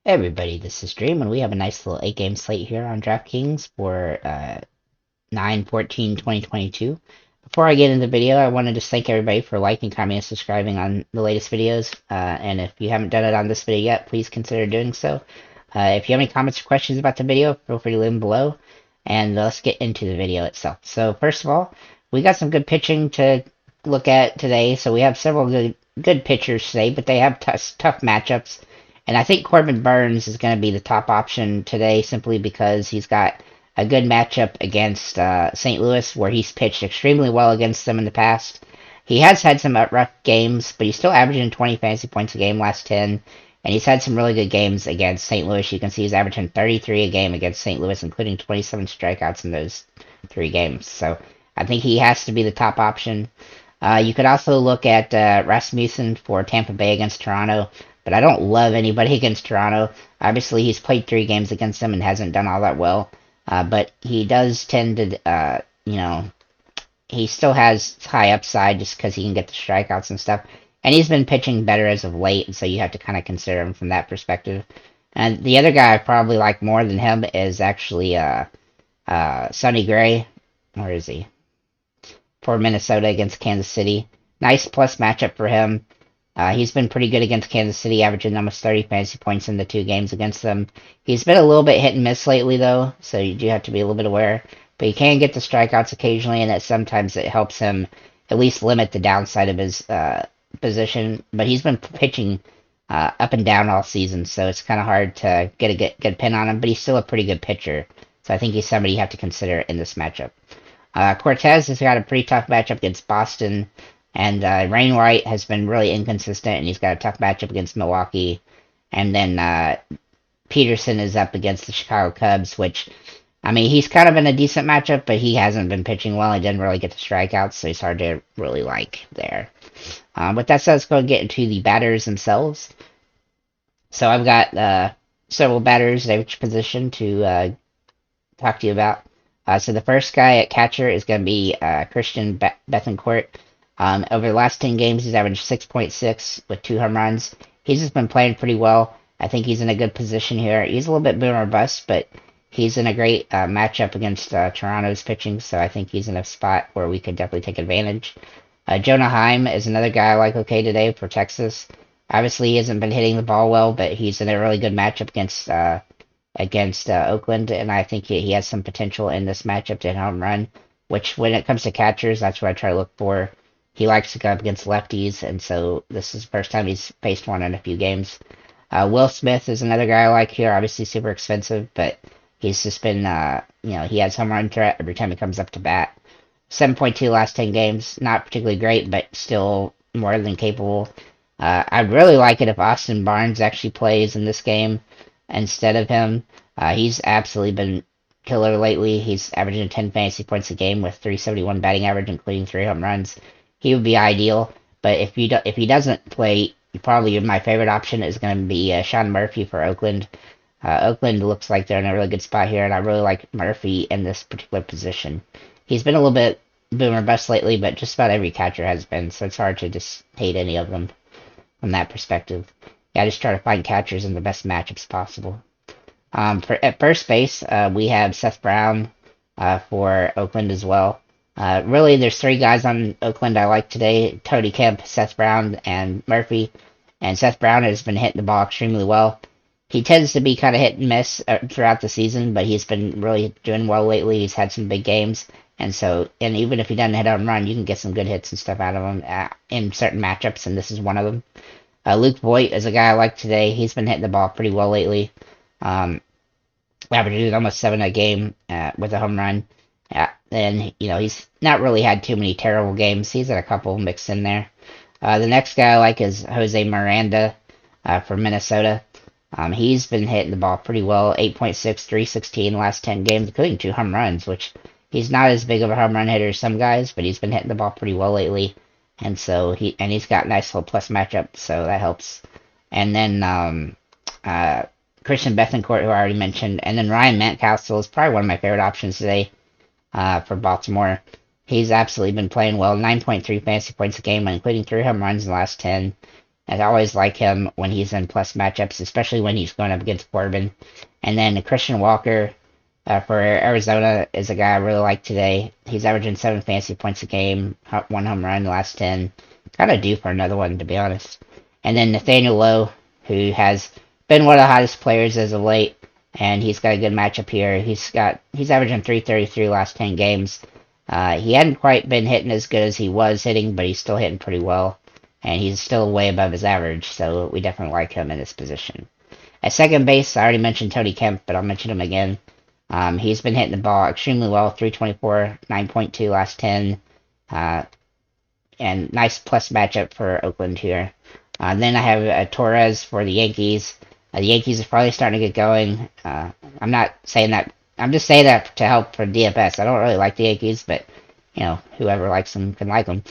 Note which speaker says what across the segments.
Speaker 1: Hey everybody, this is Dream, and we have a nice little 8-game slate here on DraftKings for 9/14/2022. Before I get into the video, I wanted to thank everybody for liking, commenting, and subscribing on the latest videos. And if you haven't done it on this video yet, please consider doing so. If you have any comments or questions about the video, feel free to leave them below. And let's get into the video itself. So first of all, we got some good pitching to look at today. So we have several good pitchers today, but they have tough matchups. And I think Corbin Burnes is going to be the top option today simply because he's got a good matchup against St. Louis, where he's pitched extremely well against them in the past. He has had some rough games, but he's still averaging 20 fantasy points a game last 10. And he's had some really good games against St. Louis. You can see he's averaging 33 a game against St. Louis, including 27 strikeouts in those 3 games. So I think he has to be the top option. You could also look at Rasmussen for Tampa Bay against Toronto, but I don't love anybody against Toronto. Obviously, he's played 3 games against them and hasn't done all that well. But he does tend to, he still has high upside just because he can get the strikeouts and stuff. And he's been pitching better as of late, and so you have to kind of consider him from that perspective. And the other guy I probably like more than him is actually Sonny Gray. Where is he? For Minnesota against Kansas City. Nice plus matchup for him. He's been pretty good against Kansas City, averaging almost 30 fantasy points in the 2 games against them. He's been a little bit hit and miss lately, though, so you do have to be a little bit aware. But he can get the strikeouts occasionally, and sometimes it helps him at least limit the downside of his position. But he's been pitching up and down all season, so it's kind of hard to get a good pin on him. But he's still a pretty good pitcher, so I think he's somebody you have to consider in this matchup. Cortez has got a pretty tough matchup against Boston. And Wainwright has been really inconsistent, and he's got a tough matchup against Milwaukee. And then Peterson is up against the Chicago Cubs, which, I mean, he's kind of in a decent matchup, but he hasn't been pitching well. He didn't really get the strikeouts, so he's hard to really like there. With that said, let's go and get into the batters themselves. So I've got several batters at each position to talk to you about. So the first guy at catcher is going to be Christian Bethancourt. Over the last 10 games, he's averaged 6.6 with 2 home runs. He's just been playing pretty well. I think he's in a good position here. He's a little bit boom or bust, but he's in a great matchup against Toronto's pitching, so I think he's in a spot where we could definitely take advantage. Jonah Heim is another guy I like okay today for Texas. Obviously, he hasn't been hitting the ball well, but he's in a really good matchup against Oakland, and I think he has some potential in this matchup to hit home run, which when it comes to catchers, that's what I try to look for. He likes to go up against lefties, and so this is the first time he's faced one in a few games. Will Smith is another guy I like here. Obviously super expensive, but he's just been, he has home run threat every time he comes up to bat. 7.2 last 10 games. Not particularly great, but still more than capable. I'd really like it if Austin Barnes actually plays in this game instead of him. He's absolutely been killer lately. He's averaging 10 fantasy points a game with 371 batting average, including 3 home runs. He would be ideal, but if he doesn't play, probably my favorite option is going to be Sean Murphy for Oakland. Oakland looks like they're in a really good spot here, and I really like Murphy in this particular position. He's been a little bit boom or bust lately, but just about every catcher has been, so it's hard to just hate any of them from that perspective. Yeah, I just try to find catchers in the best matchups possible. At first base, we have Seth Brown for Oakland as well. Really, there's 3 guys on Oakland I like today: Tony Kemp, Seth Brown, and Murphy. And Seth Brown has been hitting the ball extremely well. He tends to be kind of hit and miss throughout the season, but he's been really doing well lately. He's had some big games, and even if he doesn't hit a home run, you can get some good hits and stuff out of him in certain matchups, and this is one of them. Luke Voigt is a guy I like today. He's been hitting the ball pretty well lately. Averaging almost 7 a game with a home run. And, he's not really had too many terrible games. He's had a couple mixed in there. The next guy I like is Jose Miranda from Minnesota. He's been hitting the ball pretty well. 8.6, 316 last 10 games, including 2 home runs, which he's not as big of a home run hitter as some guys, but he's been hitting the ball pretty well lately. And so he's got a nice little plus matchup, so that helps. And then Christian Bethancourt, who I already mentioned. And then Ryan Mountcastle is probably one of my favorite options today. For Baltimore. He's absolutely been playing well. 9.3 fantasy points a game, including 3 home runs in the last 10. I always like him when he's in plus matchups, especially when he's going up against Corbin. And then Christian Walker for Arizona is a guy I really like today. He's averaging 7 fantasy points a game, 1 home run the last 10. Kind of due for another one, to be honest. And then Nathaniel Lowe, who has been one of the hottest players as of late, and he's got a good matchup here. He's averaging 333 last 10 games. He hadn't quite been hitting as good as he was hitting, but he's still hitting pretty well, and he's still way above his average, so we definitely like him in this position. At second base, I already mentioned Tony Kemp, but I'll mention him again. He's been hitting the ball extremely well, 324, 9.2 last 10, and nice plus matchup for Oakland here. Then I have Torres for the Yankees. The Yankees are probably starting to get going. I'm not saying that. I'm just saying that to help for DFS. I don't really like the Yankees, but whoever likes them can like them.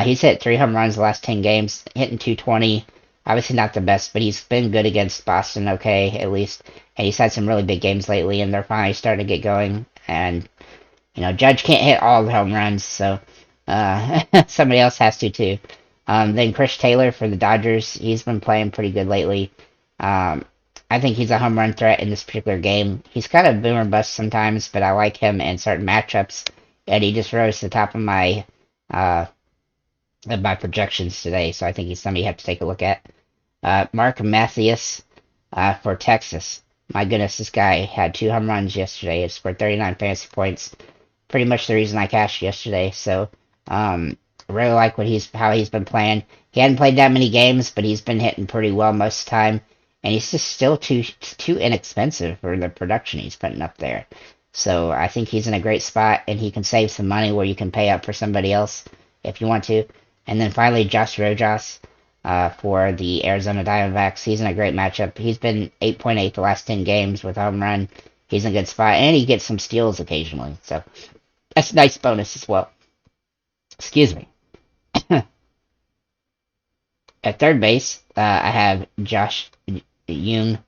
Speaker 1: He's hit 3 home runs the last 10 games, hitting 220. Obviously not the best, but he's been good against Boston, okay, at least. And he's had some really big games lately, and they're finally starting to get going. And Judge can't hit all the home runs, so somebody else has to too. Then Chris Taylor for the Dodgers. He's been playing pretty good lately. I think he's a home run threat in this particular game. He's kind of boomer bust sometimes, but I like him in certain matchups, and he just rose to the top of my projections today, so I think he's somebody you have to take a look at. Mark Mathias for Texas. My goodness, this guy had 2 home runs yesterday. He scored 39 fantasy points. Pretty much the reason I cashed yesterday, so I really like how he's been playing. He hadn't played that many games, but he's been hitting pretty well most of the time. And he's just still too inexpensive for the production he's putting up there. So I think he's in a great spot, and he can save some money where you can pay up for somebody else if you want to. And then finally, Josh Rojas for the Arizona Diamondbacks. He's in a great matchup. He's been 8.8 the last 10 games with a home run. He's in a good spot, and he gets some steals occasionally. So that's a nice bonus as well. Excuse me. At third base, I have Josh Jung.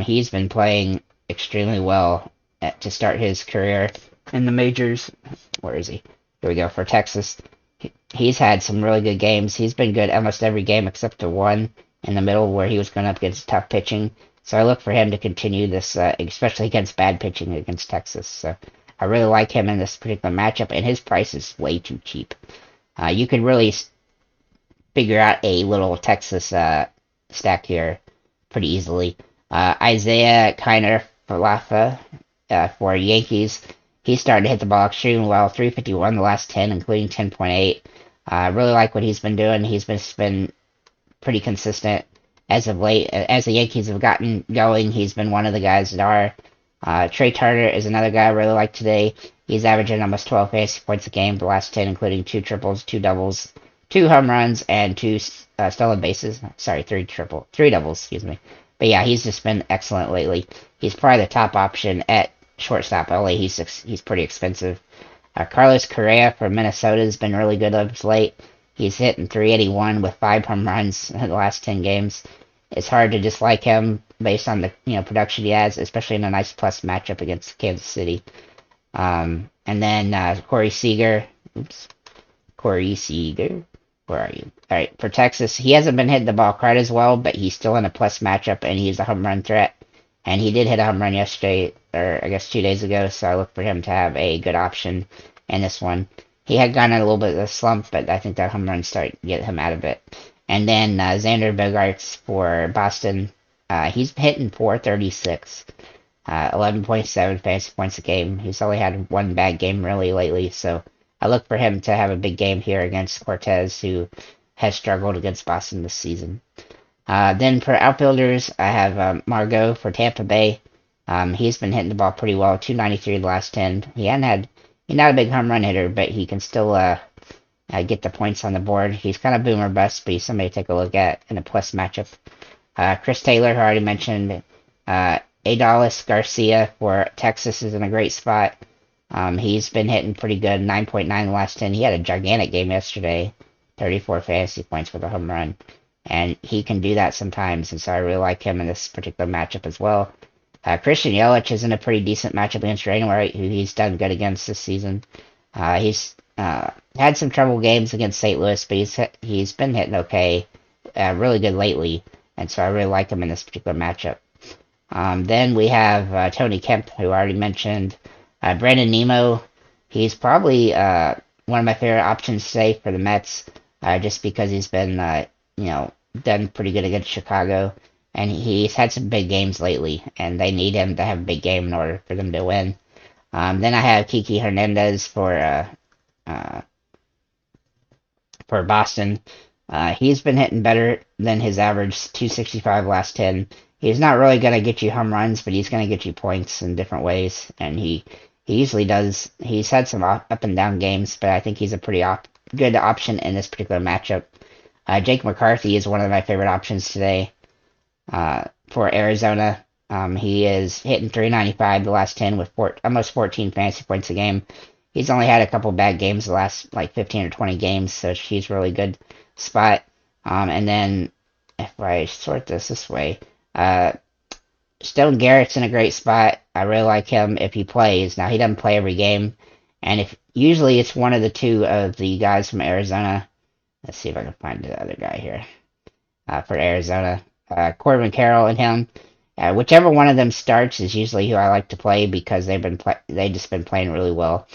Speaker 1: He's been playing extremely well to start his career in the majors. Where is he? Here we go, for Texas. He's had some really good games. He's been good almost every game except the one in the middle where he was going up against tough pitching. So I look for him to continue this, especially against bad pitching against Texas. So I really like him in this particular matchup, and his price is way too cheap. You can really figure out a little Texas stack here pretty easily. Isaiah Kiner for Lafa for Yankees. He's starting to hit the ball extremely well. 351 the last 10, including 10.8. I really like what he's been doing. He's been pretty consistent as of late. As the Yankees have gotten going, he's been one of the guys that are. Trey Turner is another guy I really like today. He's averaging almost 12 fantasy points a game the last 10, including 2 triples, 2 doubles, 2 home runs, and 2 stolen bases. Sorry, 3 doubles, excuse me. But yeah, he's just been excellent lately. He's probably the top option at shortstop, only he's pretty expensive. Carlos Correa from Minnesota has been really good of late. He's hitting 381 with 5 home runs in the last 10 games. It's hard to dislike him based on the production he has, especially in a nice plus matchup against Kansas City. And then Corey Seager. Corey Seager. Where are you? All right, for Texas, he hasn't been hitting the ball quite as well, but he's still in a plus matchup, and he's a home run threat. And he did hit a home run yesterday, or I guess 2 days ago, so I look for him to have a good option in this one. He had gone in a little bit of a slump, but I think that home run started to get him out of it. And then Xander Bogaerts for Boston. He's hitting 436, 11.7 fantasy points a game. He's only had one bad game really lately, so I look for him to have a big game here against Cortez, who has struggled against Boston this season. Then for outfielders, I have Margot for Tampa Bay. He's been hitting the ball pretty well, 293 the last 10. He's not a big home run hitter, but he can still get the points on the board. He's kind of boomer bust, but he's somebody to take a look at in a plus matchup. Chris Taylor, who I already mentioned. Adolis Garcia for Texas is in a great spot. He's been hitting pretty good, 9.9 the last 10. He had a gigantic game yesterday, 34 fantasy points with a home run. And he can do that sometimes, and so I really like him in this particular matchup as well. Christian Yelich is in a pretty decent matchup against Wainwright, who he's done good against this season. He's had some trouble games against St. Louis, but he's been hitting okay really good lately, and so I really like him in this particular matchup. Then we have Tony Kemp, who I already mentioned. Brandon Nemo, he's probably one of my favorite options today for the Mets, just because he's been, done pretty good against Chicago, and he's had some big games lately, and they need him to have a big game in order for them to win. Then I have Kiki Hernandez for Boston. He's been hitting better than his average 265 last 10. He's not really going to get you home runs, but he's going to get you points in different ways, and he usually does. He's had some up and down games, but I think he's a pretty good option in this particular matchup. Jake McCarthy is one of my favorite options today for Arizona. He is hitting 395 the last 10 with almost 14 fantasy points a game. He's only had a couple bad games the last like 15 or 20 games, so she's really good spot. And then if I sort this way, Stone Garrett's in a great spot. I really like him if he plays. Now he doesn't play every game, and if usually it's one of the two of the guys from Arizona. Let's see if I can find the other guy here for Arizona. Corbin Carroll and him. Whichever one of them starts is usually who I like to play because they just been playing really well.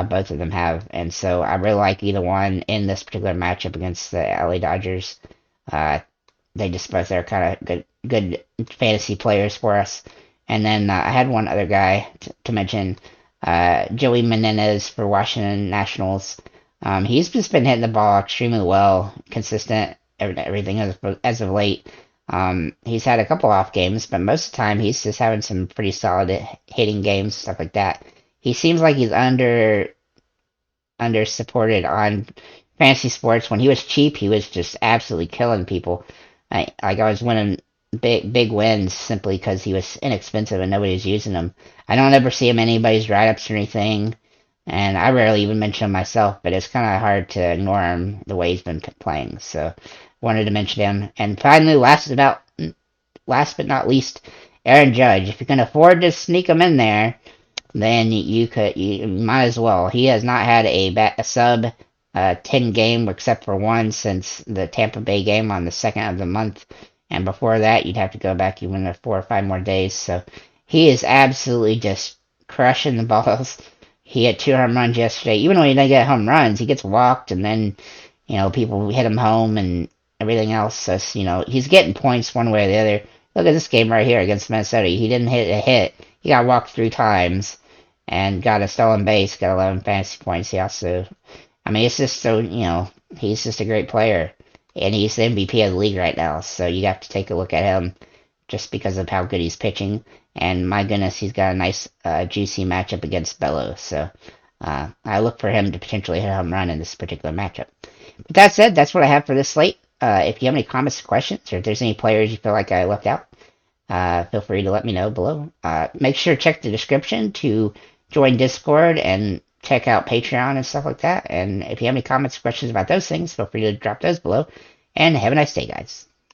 Speaker 1: Both of them have, and so I really like either one in this particular matchup against the LA Dodgers. They just both are kind of good fantasy players for us. And then I had one other guy to mention, Joey Menendez for Washington Nationals. He's just been hitting the ball extremely well, consistent, everything as of late. He's had a couple off games, but most of the time he's just having some pretty solid hitting games, stuff like that. He seems like he's under supported on fantasy sports. When he was cheap, he was just absolutely killing people. I was winning big wins simply because he was inexpensive and nobody was using him. I don't ever see him in anybody's write-ups or anything, and I rarely even mention him myself, but it's kind of hard to ignore him the way he's been playing, so wanted to mention him. And finally, last but not least, Aaron Judge. If you can afford to sneak him in there, then you might as well. He has not had a sub 10 game except for one since the Tampa Bay game on the 2nd of the month, and before that you'd have to go back even 4 or 5 more days. So he is absolutely just crushing the balls. He had 2 home runs yesterday. Even when he doesn't get home runs, he gets walked, and then people hit him home and everything else. So he's getting points one way or the other. Look at this game right here against Minnesota. He didn't hit a hit. He got walked 3 times and got a stolen base, got 11 fantasy points. He also, it's just so, he's just a great player. And he's the MVP of the league right now, so you have to take a look at him just because of how good he's pitching. And my goodness, he's got a nice, juicy matchup against Bello. So I look for him to potentially hit a home run in this particular matchup. But that said, that's what I have for this slate. If you have any comments or questions, or if there's any players you feel like I left out, feel free to let me know below. Make sure to check the description to join Discord and check out Patreon and stuff like that. And if you have any comments or questions about those things, feel free to drop those below. And have a nice day, guys.